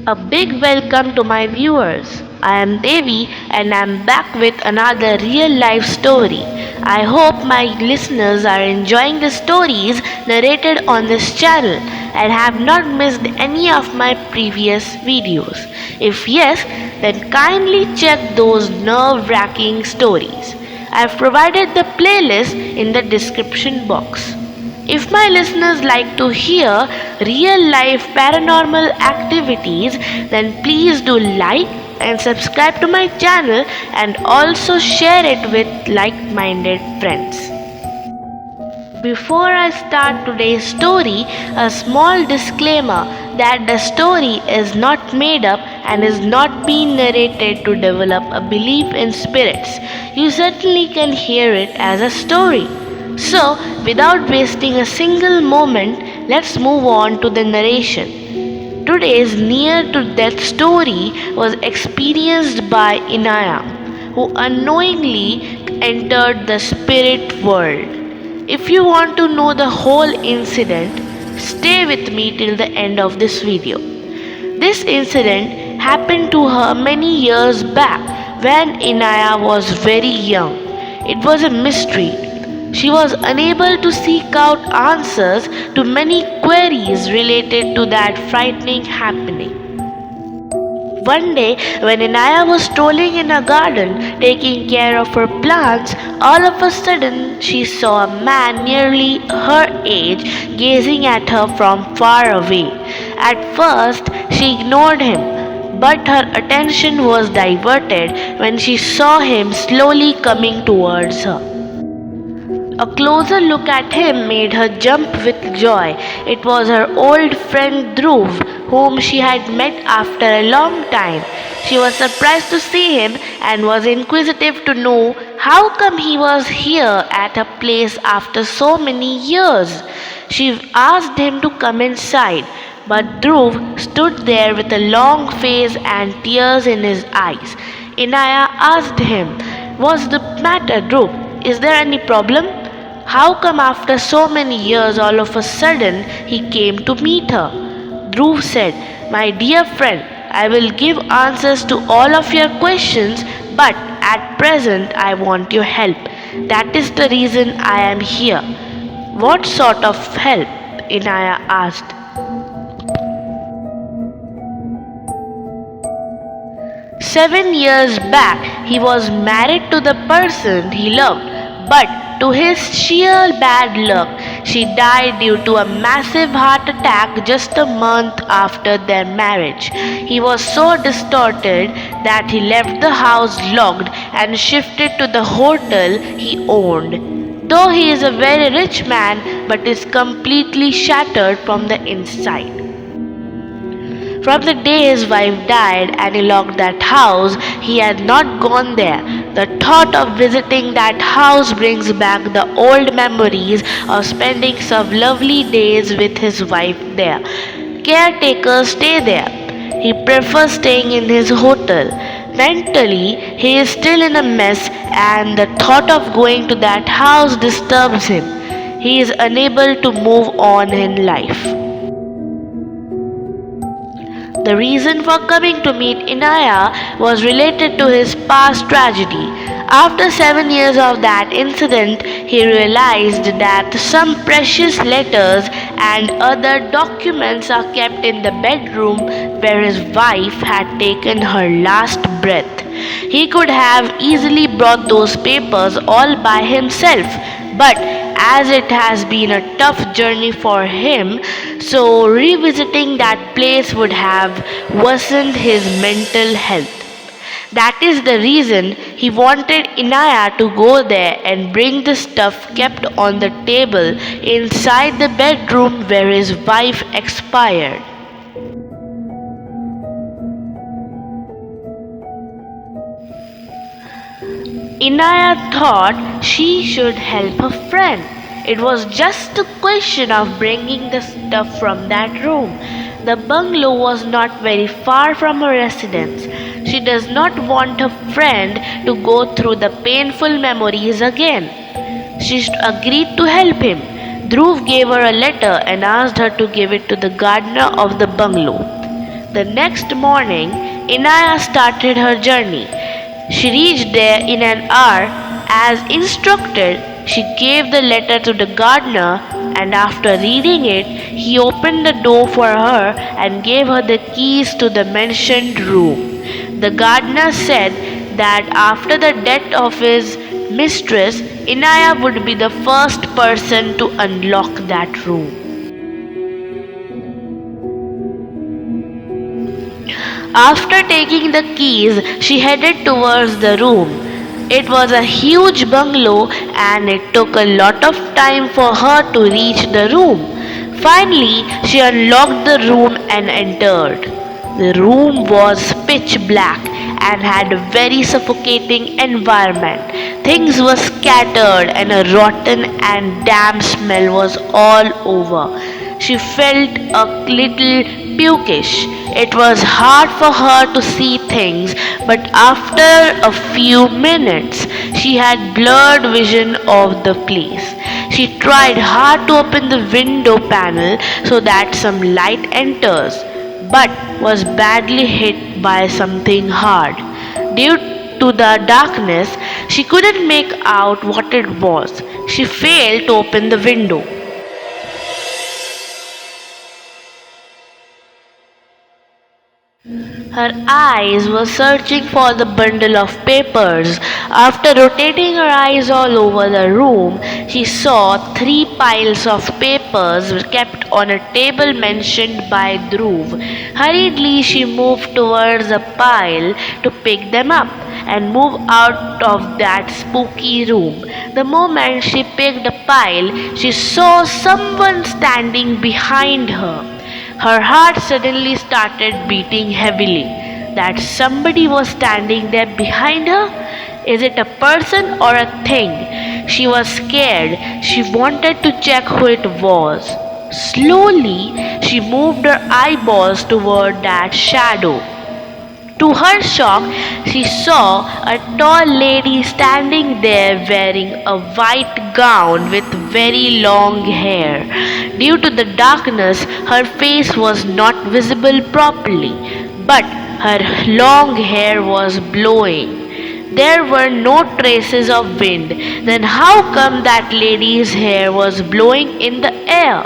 A big welcome to my viewers. I am Devi and I am back with another real life story. I hope my listeners are enjoying the stories narrated on this channel and have not missed any of my previous videos. If yes, then kindly check those nerve-wracking stories. I have provided the playlist in the description box. If my listeners like to hear real life paranormal activities, then please do like and subscribe to my channel and also share it with like minded friends. Before I start today's story, a small disclaimer that the story is not made up and is not being narrated to develop a belief in spirits. You certainly can hear it as a story. So, without wasting a single moment, let's move on to the narration. Today's near to death story was experienced by Inaya, who unknowingly entered the spirit world. If you want to know the whole incident, stay with me till the end of this video. This incident happened to her many years back when Inaya was very young. It was a mystery. She was unable to seek out answers to many queries related to that frightening happening. One day, when Inaya was strolling in a garden taking care of her plants, all of a sudden she saw a man nearly her age gazing at her from far away. At first, she ignored him, but her attention was diverted when she saw him slowly coming towards her. A closer look at him made her jump with joy. It was her old friend Dhruv, whom she had met after a long time. She was surprised to see him and was inquisitive to know how come he was here at her place after so many years. She asked him to come inside, but Dhruv stood there with a long face and tears in his eyes. Inaya asked him, "What's the matter, Dhruv? Is there any problem? How come after so many years all of a sudden he came to meet her?" Dhruv said, "My dear friend, I will give answers to all of your questions, but at present I want your help. That is the reason I am here." "What sort of help?" Inaya asked. "7 years back, he was married to the person he loved, but to his sheer bad luck, she died due to a massive heart attack just a month after their marriage. He was so distorted that he left the house locked and shifted to the hotel he owned. Though he is a very rich man, but is completely shattered from the inside. From the day his wife died and he locked that house, he had not gone there. The thought of visiting that house brings back the old memories of spending some lovely days with his wife there. Caretakers stay there. He prefers staying in his hotel. Mentally, he is still in a mess and the thought of going to that house disturbs him. He is unable to move on in life." The reason for coming to meet Inaya was related to his past tragedy. After 7 years of that incident, he realized that some precious letters and other documents are kept in the bedroom where his wife had taken her last breath. He could have easily brought those papers all by himself, but as it has been a tough journey for him, so revisiting that place would have worsened his mental health. That is the reason he wanted Inaya to go there and bring the stuff kept on the table inside the bedroom where his wife expired. Inaya thought she should help a friend. It was just a question of bringing the stuff from that room. The bungalow was not very far from her residence. She does not want her friend to go through the painful memories again. She agreed to help him. Dhruv gave her a letter and asked her to give it to the gardener of the bungalow. The next morning, Inaya started her journey. She reached there in an hour. As instructed, she gave the letter to the gardener, and after reading it, he opened the door for her and gave her the keys to the mentioned room. The gardener said that after the death of his mistress, Inaya would be the first person to unlock that room. After taking the keys, she headed towards the room. It was a huge bungalow and it took a lot of time for her to reach the room. Finally, she unlocked the room and entered. The room was pitch black and had a very suffocating environment. Things were scattered and a rotten and damp smell was all over. She felt a little pukish. It was hard for her to see things, but after a few minutes, she had blurred vision of the place. She tried hard to open the window panel so that some light enters, but was badly hit by something hard. Due to the darkness, she couldn't make out what it was. She failed to open the window. Her eyes were searching for the bundle of papers. After rotating her eyes all over the room, she saw 3 piles of papers kept on a table mentioned by Dhruv. Hurriedly, she moved towards a pile to pick them up and move out of that spooky room. The moment she picked a pile, she saw someone standing behind her. Her heart suddenly started beating heavily. That somebody was standing there behind her? Is it a person or a thing? She was scared. She wanted to check who it was. Slowly, she moved her eyeballs toward that shadow. To her shock, she saw a tall lady standing there wearing a white gown with very long hair. Due to the darkness, her face was not visible properly, but her long hair was blowing. There were no traces of wind. Then how come that lady's hair was blowing in the air?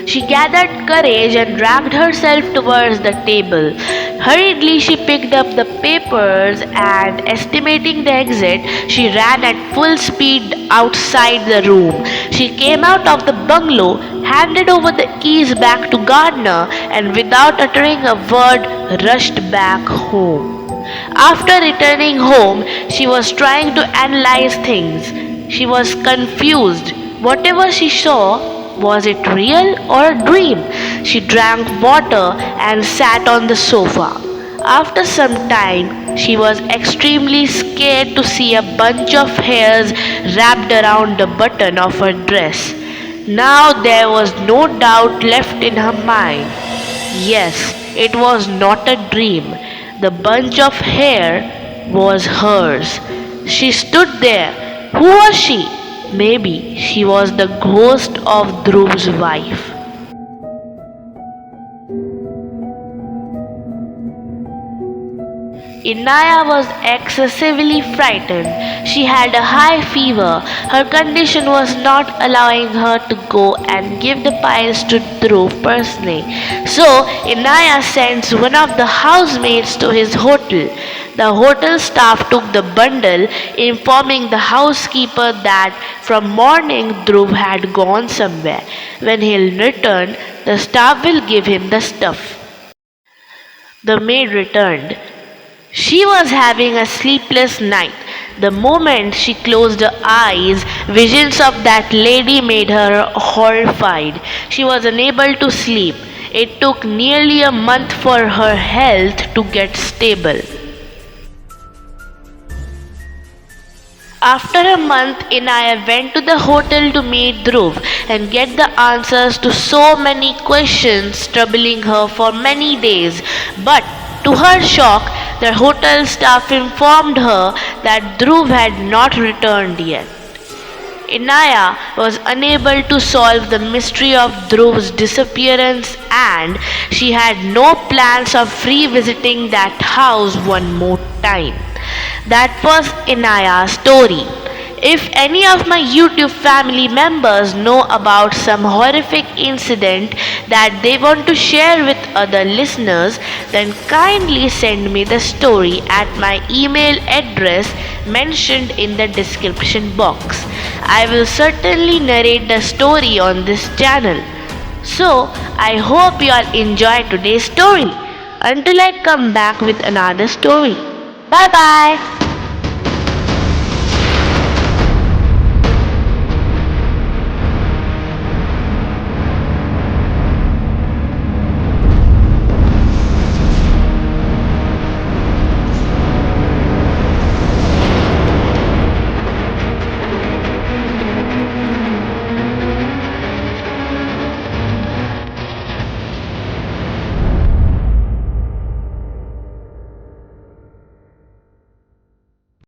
She gathered courage and dragged herself towards the table. Hurriedly, she picked up the papers and, estimating the exit, she ran at full speed outside the room. She came out of the bungalow, handed over the keys back to Gardner, and without uttering a word, rushed back home. After returning home, she was trying to analyze things. She was confused. Whatever she saw, was it real or a dream? She drank water and sat on the sofa. After some time, she was extremely scared to see a bunch of hairs wrapped around the button of her dress. Now there was no doubt left in her mind. Yes, it was not a dream. The bunch of hair was hers. She stood there. Who was she? Maybe she was the ghost of Dhruv's wife. Inaya was excessively frightened. She had a high fever. Her condition was not allowing her to go and give the piles to Dhruv personally. So Inaya sends one of the housemaids to his hotel. The hotel staff took the bundle, informing the housekeeper that from morning Dhruv had gone somewhere. When he'll return, the staff will give him the stuff. The maid returned. She was having a sleepless night. The moment she closed her eyes, visions of that lady made her horrified. She was unable to sleep. It took nearly a month for her health to get stable. After a month, Inaya went to the hotel to meet Dhruv and get the answers to so many questions troubling her for many days. But to her shock, the hotel staff informed her that Dhruv had not returned yet. Inaya was unable to solve the mystery of Dhruv's disappearance and she had no plans of revisiting that house one more time. That was Inaya's story. If any of my YouTube family members know about some horrific incident that they want to share with other listeners, then kindly send me the story at my email address mentioned in the description box. I will certainly narrate the story on this channel. So, I hope you all enjoy today's story. Until I come back with another story. Bye bye.